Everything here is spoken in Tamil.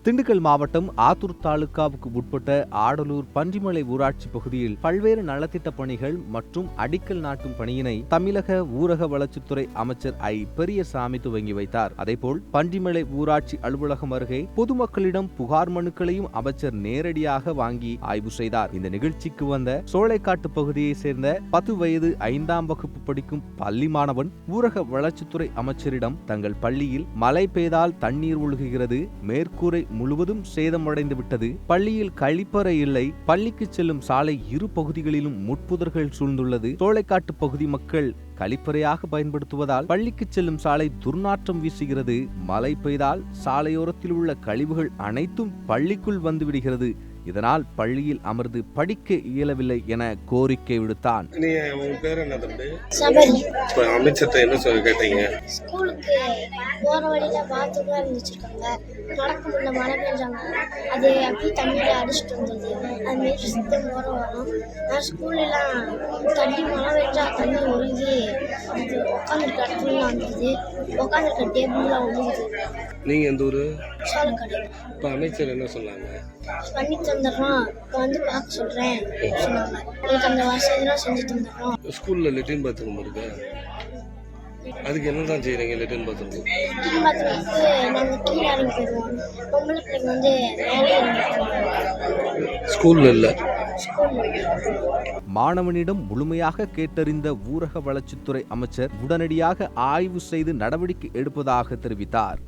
திண்டுக்கல் மாவட்டம் ஆத்தூர் தாலுகாவுக்கு உட்பட்ட ஆடலூர் பன்றிமலை ஊராட்சி பகுதியில் பல்வேறு நலத்திட்ட பணிகள் மற்றும் அடிக்கல் நாட்டும் பணியினை தமிழக ஊரக வளர்ச்சித்துறை அமைச்சர் பெரியசாமி துவங்கி வைத்தார். அதேபோல் பன்றிமலை ஊராட்சி அலுவலகம் அருகே பொதுமக்களிடம் புகார் மனுக்களையும் அமைச்சர் நேரடியாக வாங்கி ஆய்வு செய்தார். இந்த நிகழ்ச்சிக்கு வந்த சோலைக்காட்டு பகுதியை சேர்ந்த 10 வயது 5ஆம் வகுப்பு படிக்கும் பள்ளி மாணவன் ஊரக வளர்ச்சித்துறை அமைச்சரிடம் தங்கள் பள்ளியில் மழை பெய்தால் தண்ணீர் ஒழுகுகிறது, மேற்கூரை முழுவதும் சேதமடைந்து விட்டது, பள்ளியில் கழிப்பறை இல்லை, பள்ளிக்கு செல்லும் சாலை இரு பகுதிகளிலும் முட்புதர்கள் சூழ்ந்துள்ளது, சோலைக்காட்டு பகுதி மக்கள் கழிப்பறையாக பயன்படுத்துவதால் பள்ளிக்கு செல்லும் சாலை துர்நாற்றம் வீசுகிறது, மழை பெய்தால் சாலையோரத்தில் உள்ள கழிவுகள் அனைத்தும் பள்ளிக்குள் வந்துவிடுகிறது, இதனால் பள்ளியில் அமர்ந்து படிக்க இயலவில்லை என கோரிக்கை விடுத்தான். அமைச்சர்கிட்ட என்ன சொல்லி கேட்டீங்க? ஸ்கூலுக்கு போற வழியில பாத்ரூம் இருந்துச்சிருக்காங்க, நடக்க முடியல, மழை பெஞ்சாங்க, அது அப்படியே தண்ணியில அடிச்சுட்டு வந்தது, அது மாரி சுத்தம் போற வரும். ஸ்கூல்லாம் தண்ணி மழை பெஞ்சா தண்ணி ஒழுகி உட்காந்துருக்க இடத்துலாம் வந்தது, உட்காந்துருக்க டேபிள்லாம் ஒழுகுது. நீங்க எந்த ஊரு? சோலைக்காடு. இப்போ அமைச்சர் என்ன சொன்னாங்க? பண்ணி தந்துடுறோம், இப்போ வந்து பார்க்க சொல்றேன் சொன்னாங்க. உங்களுக்கு அந்த வசதிலாம் செஞ்சு தந்துடுறோம். ஸ்கூல்ல லெட்டின் பாத்ரூம் இருக்கு, அதுக்கு என்னதான் செய்யறீங்க? லெட்டின் பாத்ரூம் பாத்ரூமுக்கு நாங்கள் கீழே இறங்கி போயிடுவோம், பொம்பளை பிள்ளைங்க வந்து மேலே இறங்கி போயிடுவாங்க. ஸ்கூல்ல இல்லை. மாணவனிடம் முழுமையாக கேட்டறிந்த ஊரக வளர்ச்சித்துறை அமைச்சர் உடனடியாக ஆய்வு செய்து நடவடிக்கை எடுப்பதாக தெரிவித்தார்.